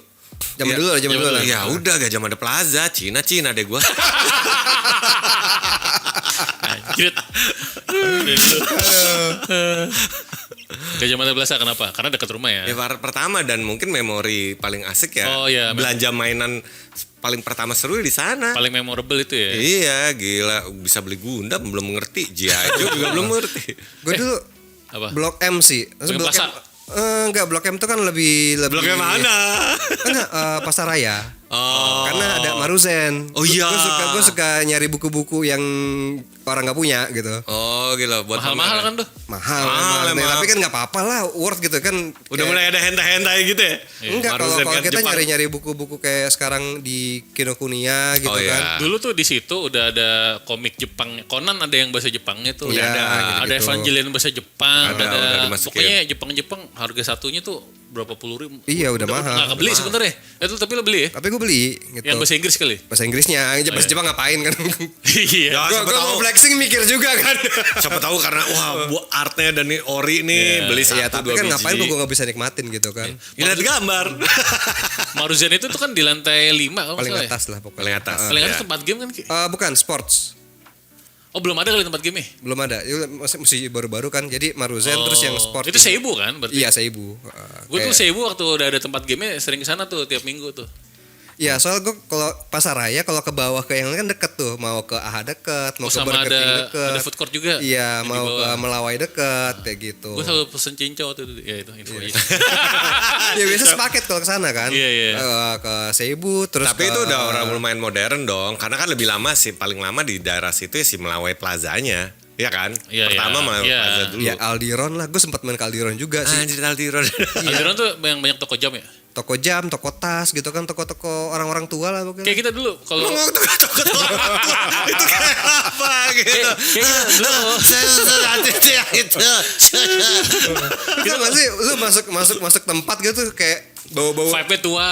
Zaman dulu lah. Ya udah, Gajah Mada Plaza, Cina deh gue. Anjir. Gajah Mada Plaza kenapa? Karena dekat rumah ya. Ya pertama dan mungkin memori paling asik ya. Oh, iya. Belanja mainan paling pertama seru di sana. Paling memorable itu ya. Iya, gila bisa beli Gundam belum ngerti, Jiajo juga belum ngerti. Gue dulu Apa? Blok M sih. Blok M Blok Plaza? Enggak, Blok M itu kan lebih Bloknya mana? Enggak, Pasar Raya. Oh. Karena ada Maruzen. Oh iya. Gue suka nyari buku-buku yang orang nggak punya gitu. Oh, gila buat Mahal-mahal kan tuh. Mahal emang. tapi kan nggak apa-apa lah, worth gitu kan. Udah mulai ada hentai-hentai gitu ya? Enggak, kalau Maruzen kan kita Jepang. nyari-nyari buku-buku kayak sekarang di Kinokuniya gitu Oh, kan. iya. Dulu tuh di situ udah ada komik Jepang. Conan ada yang bahasa Jepangnya tuh. Iya, ada gitu-gitu. Evangelion bahasa Jepang. Udah dimasukin. Pokoknya Jepang harga satunya tuh berapa puluh ribu. Iya, udah mahal. Nggak kebeli sebenarnya. Itu tapi lo beli ya? Tapi gue beli gitu. Yang bahasa Inggris kali. Bahasa Inggrisnya, bahasa Jepang ngapain kan? Iya. Ya, Gue siapa mau tahu. flexing mikir juga kan. Siapa tahu karena wah bu artnya dan nih ori nih Iya. beli satu Iya, tapi dua kan biji. ngapain gue nggak bisa nikmatin gitu kan. Ya, lihat gambar. Maruzen itu tuh kan di lantai 5 kalau nggak Paling salah ya? atas lah pokoknya. Paling atas. Paling atas Ya. tempat game kan? Ki? Bukan sports. Oh belum ada kali tempat game nya? Belum ada. Itu masih baru-baru kan. Jadi Maruzen terus yang sport. Itu Seibu kan berarti? Iya, Seibu. Gue tuh Seibu waktu udah ada tempat game sering ke sana tuh tiap minggu tuh. Iya, soal gue kalau Pasar Raya kalau ke bawah ke yang lain kan deket tuh. Mau ke AHA deket, mau ke Sama Burger King ada deket. food court juga. Iya, yang di mau ke bawah. Melawai deket kayak gitu. Gue selalu pesen cincau tuh, ya itu info aja. Ya biasa sepaket kalau ke sana kan. Iya, iya. Ke Seibu terus Tapi ke- itu udah orang lumayan modern dong. Karena kan lebih lama sih, paling lama di daerah situ ya si Melawai Plazanya. Iya kan? Iya, Pertama iya. Melawai Iya. Plaza dulu. Ya Aldiron lah, gue sempat main ke Aldiron juga sih. Anjir Aldiron. Aldiron tuh yang banyak toko jam ya? toko jam, toko tas gitu kan, toko-toko orang-orang tua lah pokoknya. Kayak kita dulu kalau Ngomong toko itu kayak apa gitu. kayak kita dulu Itu. Itu nggak sih lu masuk tempat gitu kayak bau-bau vibe-nya tua.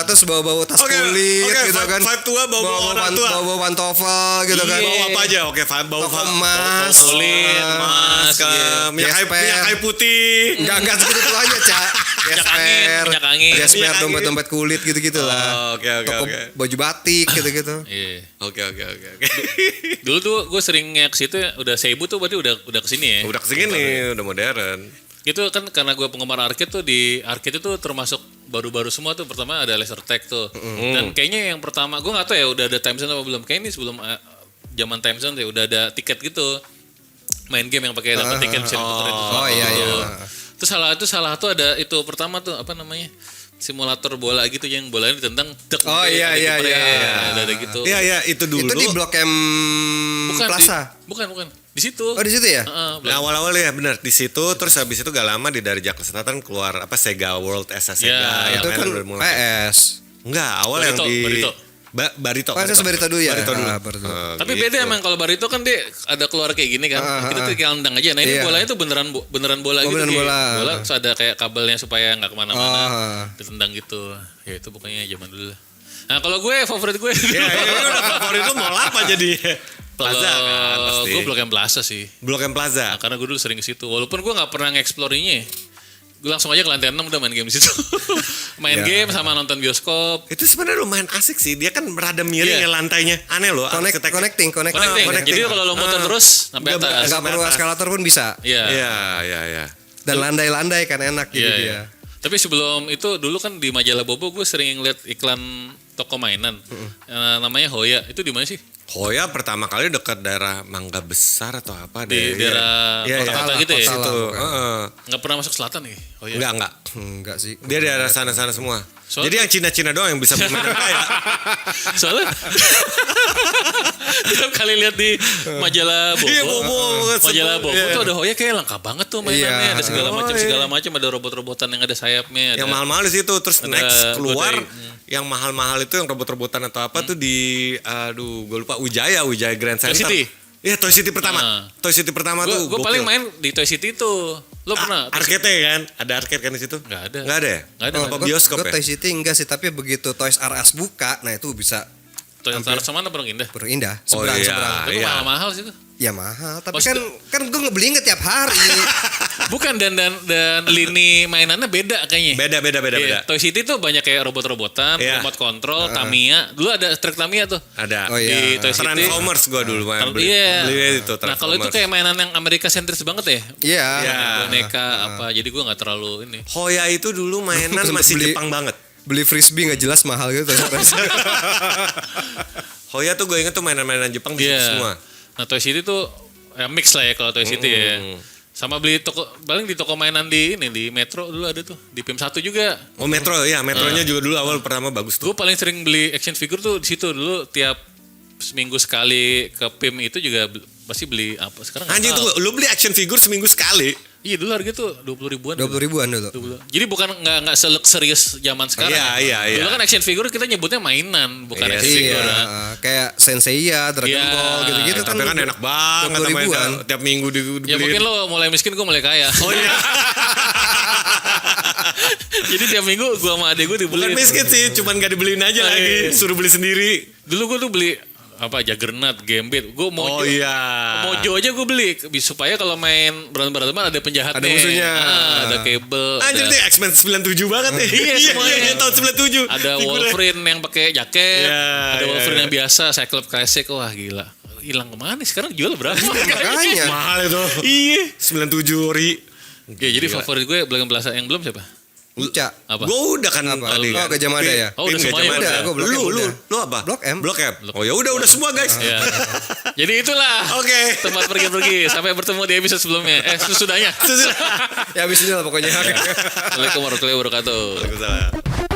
terus bau-bau tas kulit gitu kan. Vibe tua, bau orang tua. Bau pantofel gitu kan. Bau apa aja? Oke, bau Toko emas, kulit, emas, minyak kayu putih. Enggak segitu tuanya, Cak. minyak angin. Gesper, dompet-dompet kulit gitu-gitu lah. Oke. Toko baju batik gitu-gitu. Iya. Oke. Dulu tuh gue seringnya ke situ ya, udah Seibu tuh berarti udah kesini ya. Udah kesini, udah modern. Itu kan karena gue penggemar arcade tuh, di arcade itu termasuk baru-baru semua tuh. Pertama ada laser tag tuh. Dan kayaknya yang pertama gue nggak tahu ya udah ada time zone apa belum. Kayaknya ini sebelum zaman time zone ya udah ada tiket gitu. Main game yang pakai dapat tiket bisa diputerin. Oh iya. Terus salah satu ada itu pertama tuh apa namanya? Simulator bola gitu yang bolanya ditendang dek. Oh iya. Ada gitu. Iya, itu dulu. Itu di Blok M Plaza. Bukan. Di situ. Oh di situ ya? Nah, awal-awal ya benar di situ, terus habis itu gak lama dari Jakarta Selatan keluar apa Sega World Sega Ya, yang Itu kan udah mulai. PS. Enggak, awal yang di Barito. PS Barito dulu ya. Barito dulu. Barito. Tapi beda emang kalau Barito kan dia ada keluar kayak gini kan. Kita tuh kayak nendang aja. Nah ini Iya. bolanya tuh beneran bola gitu. Beneran Ki. bola. Bola terus ada kayak kabelnya supaya nggak kemana-mana. Oh. Ditendang gitu. Ya itu pokoknya zaman dulu. Nah kalau gue favorit gue. Iya, udah favorit lu mau apa jadi? Plaza kan pasti. Gue Blok M Plaza sih. Blok M Plaza. Nah, karena gue dulu sering ke situ. Walaupun gue nggak pernah nge-explore-nya. Gue langsung aja ke lantai 6 udah main game di situ. Main game sama nonton bioskop. Itu sebenarnya lumayan asik sih. Dia kan rada miring Iya. ya lantainya. Aneh loh. Connecting. Connecting. Jadi kalau lo muter terus sampai atas. Enggak perlu eskalator pun bisa. Iya. Iya. Dan landai-landai kan enak gitu Iya, dia. iya. Tapi sebelum itu dulu kan di majalah Bobo gue sering lihat iklan toko mainan. Namanya Hoya. Itu di mana sih? Hoya pertama kali dekat daerah Mangga Besar atau apa Di daerah kota-kota gitu ya? kota lah, Itu. pokoknya. Nggak pernah masuk selatan nih Hoya? Enggak. Enggak sih. Dia di daerah sana-sana semua. Soalnya- Jadi yang Cina-Cina doang yang bisa bermain kaya. Soalnya tiap kali lihat di majalah Bobo, Iya, Bobo. majalah Bobo Iya. tuh ada Hoya kayak lengkap banget tuh mainannya. Iya. Ada segala macam, ada robot-robotan yang ada sayapnya. Yang Ada, mahal-mahal di situ terus ada next keluar Godai. yang mahal-mahal itu yang robot-robotan atau apa tuh di gue lupa Wijaya Grand Toy Center. City? Iya, Toy City pertama. Ah. Toy City pertama tuh. Gue gokil. paling main di Toy City tuh. Lo pernah? Arcade kan? Ada arcade kan di situ? Nggak ada. Nggak ada ya? Nggak ada. Apa bioskop Gue ya? Toy City enggak sih, tapi begitu Toys R Us buka, nah itu bisa Toy Story sama mana Pondok Indah? berindah. Oh, Seberang. iya. Itu mahal-mahal sih tuh. Ya mahal, tapi Maksud- kan gue ngebelinya tiap hari. Bukan dan lini mainannya beda kayaknya. Beda. Iya, Toy City tuh banyak kayak robot-robotan, Iya. remote control, Tamiya. Dulu ada truk Tamiya tuh. Ada. Oh, iya. Di Toy City. Transformers gue dulu main. Iya. Beli itu Nah kalau itu Transformers. kayak mainan yang Amerika sentris banget ya. Iya. Iya. Boneka apa. Jadi gue nggak terlalu ini. Hoya itu dulu mainan Sempet masih beli- Jepang banget. Beli frisbee nggak jelas mahal gitu. Hoya tuh gue inget tuh mainan-mainan Jepang di situ Iya. semua. Nah Toy City tuh ya mix lah ya kalau Toy City ya. Sama beli toko, paling di toko mainan di Metro dulu ada tuh. Di PIM 1 juga. Oh Metro ya, Metronya juga dulu awal pertama bagus tuh. Gue paling sering beli action figure tuh di situ dulu. Tiap seminggu sekali ke PIM itu juga pasti beli apa sekarang nggak Anjing tahu. tuh lu beli action figure seminggu sekali. Iya dulu harga tuh 20 ribuan. 20 ribuan dulu. Jadi bukan nggak serius zaman sekarang. Iya, iya. Dulu kan action figure kita nyebutnya mainan, bukan Iya action sih. figure. Iya, kayak Senseiya, Dragon Iya. Ball gitu-gitu kan. Tapi kan enak banget 20 main ribuan. tiap minggu dibeliin. Ya mungkin lo mulai miskin, gue mulai kaya. Oh iya. Jadi tiap minggu gue sama adek gue Bukan dibeliin. miskin sih, cuman gak dibeliin aja lagi, suruh beli sendiri. Dulu gue tuh beli apa Juggernaut, Gambit. Gue Oh Mojo. iya. Mojo aja gue beli supaya kalau main berantem-berantem ada penjahatnya. Ada musuhnya. Ada kabel. Anjir ada- nih X-Men 97 banget nih. Iya, semuanya. Iya, tahun 97. Ada Figurnya. Wolverine yang pakai jaket, Iya, ada iya, Wolverine iya. yang biasa, Cyclops Classic, wah gila. Hilang kemana nih? Sekarang jual berapa? Makanya. Mahal itu. Iya. 97 ri. Ya, jadi favorit gue Belakang Plaza yang belum siapa? Uca. Apa? Gue udah kan Apa? tadi. Oh, kan. Gajah Mada ya? Oh, udah Pin semuanya Gajah Mada. udah. Gua Blok M Lu udah. apa? Blok M. Blok M. Oh ya udah semua guys. Ya. Jadi itulah Oke. tempat pergi-pergi. Sampai bertemu di episode sebelumnya. Sesudahnya. Ya habis ini lah pokoknya. Assalamualaikum warahmatullahi wabarakatuh. Waalaikumsalam.